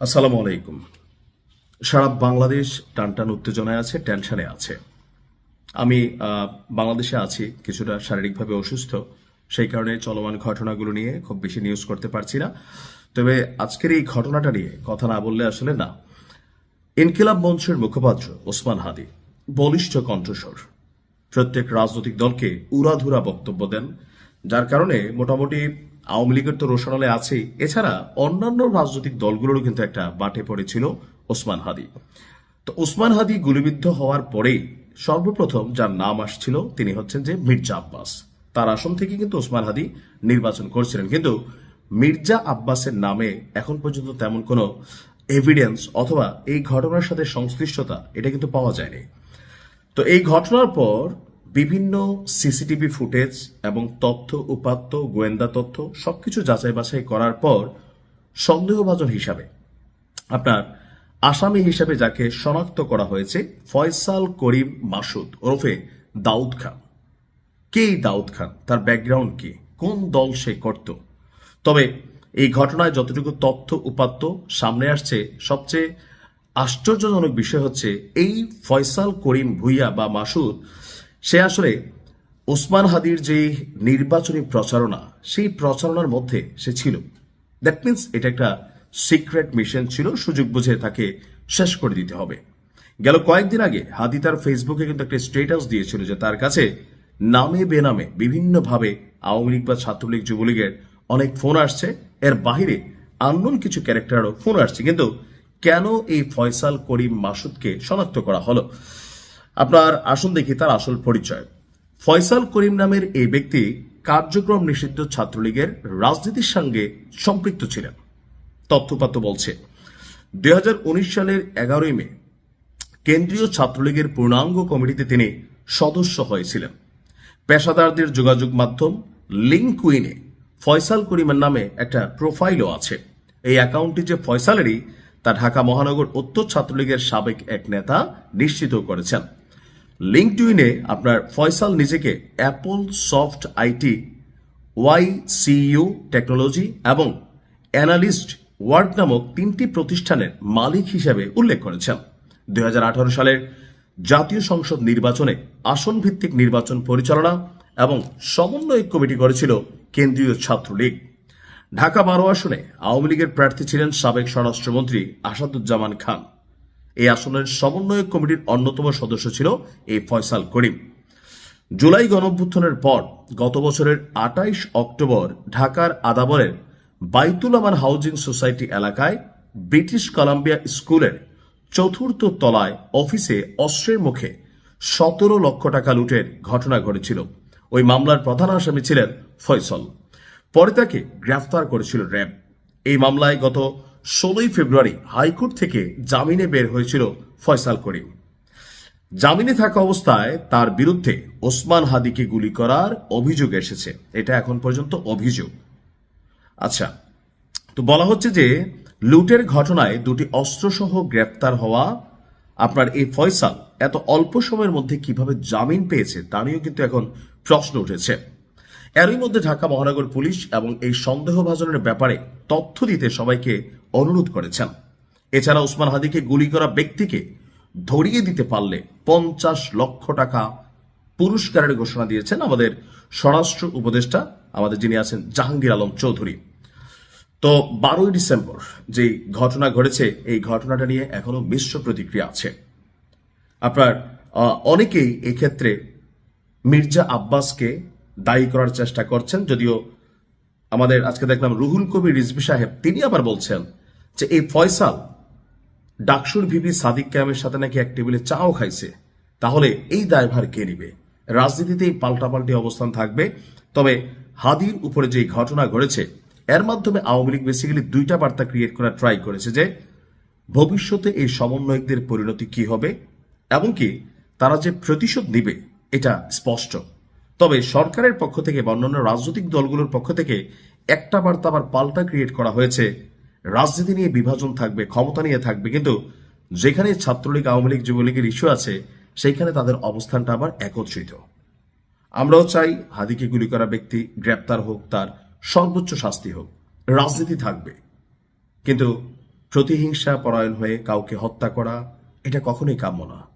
আসসালামু আলাইকুম। সারা বাংলাদেশ টানটান উত্তেজনায় আছে, টেনশনে আছে। আমি বাংলাদেশে আছি, কিছুটা শারীরিকভাবে অসুস্থ, সেই কারণে চলমান ঘটনাগুলো নিয়ে খুব বেশি নিউজ করতে পারছি না। তবে আজকের এই ঘটনাটা নিয়ে কথা না বললে আসলে না। ইনকিলাব মঞ্চের মুখপাত্র ওসমান হাদি বলিষ্ঠ কণ্ঠস্বর, প্রত্যেক রাজনৈতিক দলকে উড়াধুরা বক্তব্য দেন, যার কারণে মোটামুটি আওয়ামী লীগের তো রোশনালে আছেই, এছাড়া অন্যান্য রাজনৈতিক দলগুলোরও কিন্তু একটা বাটে পড়েছিল ওসমান হাদি। তো ওসমান হাদি গুলিবিদ্ধ হওয়ার পরেই সর্বপ্রথম যার নাম আসছিল তিনি হচ্ছেন যে মির্জা আব্বাস। তার আসন থেকে কিন্তু ওসমান হাদি নির্বাচন করছিলেন, কিন্তু মির্জা আব্বাসের নামে এখন পর্যন্ত তেমন কোনো এভিডেন্স অথবা এই ঘটনার সাথে সংশ্লিষ্টতা এটা কিন্তু পাওয়া যায়নি। তো এই ঘটনার পর বিভিন্ন সিসিটিভি ফুটেজ এবং তথ্য উপাত্ত গোয়েন্দা তথ্য সবকিছু যাচাই বাছাই করার পর সন্দেহভাজন হিসাবে আপনার আসামি হিসাবে যাকে শনাক্ত করা হয়েছে ফয়সাল করিম মাসুদ ওরফে দাউদ খান। কে এই দাউদ খান, তার ব্যাকগ্রাউন্ড কি, কোন দল সে করত? তবে এই ঘটনায় যতটুকু তথ্য উপাত্ত সামনে আসছে, সবচেয়ে আশ্চর্যজনক বিষয় হচ্ছে এই ফয়সাল করিম ভুইয়া বা মাসুদ সে আসলে ওসমান হাদির যে নির্বাচনী প্রচারণা, সেই প্রচারণার মধ্যে সে ছিল। দ্যাট মিনস এটা একটা সিক্রেট মিশন ছিল, সুযোগ বুঝে তাকে শেষ করে দিতে হবে। গেল কয়েকদিন আগে হাদি তার ফেসবুকে কিন্তু একটা স্ট্যাটাস দিয়েছিল যে তার কাছে নামে বেনামে বিভিন্নভাবে আওয়ামী লীগ বা ছাত্রলীগ যুবলীগের অনেক ফোন আসছে, এর বাহিরে আননোন কিছু ক্যারেক্টারও ফোন আসছে। কিন্তু কেন এই ফয়সাল করিম মাসুদকে শনাক্ত করা হলো? আপনার আসুন দেখি তার আসল পরিচয়। ফয়সাল করিম নামের এই ব্যক্তি কার্যক্রম নিষিদ্ধ ছাত্রলীগের রাজনীতির সঙ্গে সম্পৃক্ত ছিলেন। তথ্যপাত্র বলছে 2019 সালের 11 মে কেন্দ্রীয় ছাত্রলীগের পূর্ণাঙ্গ কমিটিতে তিনি সদস্য হয়েছিলেন। পেশাদারদের যোগাযোগ মাধ্যম লিঙ্কউইনে ফয়সাল করিমের নামে একটা প্রোফাইলও আছে। এই অ্যাকাউন্টটি যে ফয়সালেরই তা ঢাকা মহানগর উত্তর ছাত্রলীগের সাবেক এক নেতা নিশ্চিত করেছেন। লিঙ্কডইনে আপনার ফয়সাল নিজেকে অ্যাপল সফট আইটি, ওয়াইসিইউ টেকনোলজি এবং অ্যানালিস্ট ওয়ার্ড নামক 3টি প্রতিষ্ঠানের মালিক হিসেবে উল্লেখ করেছেন। 2018 সালের জাতীয় সংসদ নির্বাচনে আসন ভিত্তিক নির্বাচন পরিচালনা এবং সমন্বয় কমিটি করেছিল কেন্দ্রীয় ছাত্রলীগ। ঢাকা 12 আসনে আওয়ামী লীগের প্রার্থী ছিলেন সাবেক স্বরাষ্ট্রমন্ত্রী আসাদুজ্জামান খান। এই আসনের সমন্বয় কমিটির অন্যতম সদস্য ছিল এই ফয়সাল করিম। জুলাই গণঅভ্যুত্থানের পর গত বছরের 28 অক্টোবর ঢাকার আদাবরের বাইতুল আমান হাউজিং সোসাইটি এলাকায় ব্রিটিশ কলাম্বিয়া স্কুলের 4র্থ তলায় অফিসে অস্ত্রের মুখে 17 লক্ষ টাকা লুটের ঘটনা ঘটেছিল। ওই মামলার প্রধান আসামি ছিলেন ফয়সাল। পরে তাকে গ্রেফতার করেছিল র্যাব। এই মামলায় গত 16 ফেব্রুয়ারি হাইকোর্ট থেকে জামিনে বের হয়েছিল ফয়সাল করিম। জামিনে থাকা অবস্থায় তার বিরুদ্ধে ওসমান হাদিকে গুলি করার অভিযোগ এসেছে। এটা এখন পর্যন্ত অভিযোগ। আচ্ছা, তো বলা হচ্ছে যে লুটের ঘটনায় 2টি অস্ত্রসহ গ্রেফতার হওয়া আপনার এই ফয়সাল এত অল্প সময়ের মধ্যে কিভাবে জামিন পেয়েছে তা নিয়েও কিন্তু এখন প্রশ্ন উঠেছে। এরই মধ্যে ঢাকা মহানগর পুলিশ এবং এই সন্দেহভাজনের ব্যাপারে তথ্য দিতে সবাইকে অনুরোধ করেছেন। এছাড়া ওসমান হাদিকে গুলি করা ব্যক্তিকে ধরিয়ে দিতে পারলে 50 লক্ষ টাকা পুরস্কারের ঘোষণা দিয়েছেন আমাদের স্বরাষ্ট্র উপদেষ্টা, আমাদের যিনি আছেন জাহাঙ্গীর আলম চৌধুরী। তো 12ই ডিসেম্বর যে ঘটনা ঘটেছে, এই ঘটনাটা নিয়ে এখনো মিশ্র প্রতিক্রিয়া আছে। আপনার অনেকেই এক্ষেত্রে মির্জা আব্বাসকে দায়ী করার চেষ্টা করছেন, যদিও আমাদের আজকে দেখলাম রুহুল কবির রিজভী সাহেব তিনি আবার বলছেন যে এই ফয়সাল ডাকসুর ভিপি সাদিক কায়েমের সাথে নাকি এক টেবিলে চাও খাইছে, তাহলে এই দায়ভার কে নিবে? রাজনীতিতেই পাল্টাপাল্টি অবস্থান থাকবে। তবে হাদির উপরে যে ঘটনা ঘটেছে এর মাধ্যমে আওয়ামী লীগ বেসিক্যালি 2টা বার্তা ক্রিয়েট করার ট্রাই করেছে যে ভবিষ্যতে এই সমন্বয়কদের পরিণতি কি হবে এবং কি তারা যে প্রতিশোধ নিবে এটা স্পষ্ট। তবে সরকারের পক্ষ থেকে বা অন্যান্য রাজনৈতিক দলগুলোর পক্ষ থেকে একটা বার্তা আবার পাল্টা ক্রিয়েট করা হয়েছে, রাজনীতি নিয়ে বিভাজন থাকবে, ক্ষমতা নিয়ে থাকবে, কিন্তু যেখানে ছাত্রলীগ আওয়ামী লীগ যুবলীগের ইস্যু আছে সেইখানে তাদের অবস্থানটা আবার একত্রিত। আমরাও চাই হাদিকে গুলি করা ব্যক্তি গ্রেপ্তার হোক, তার সর্বোচ্চ শাস্তি হোক, রাজনীতি থাকবে, কিন্তু প্রতিহিংসা পরায়ণ হয়ে কাউকে হত্যা করা এটা কখনোই কাম্য না।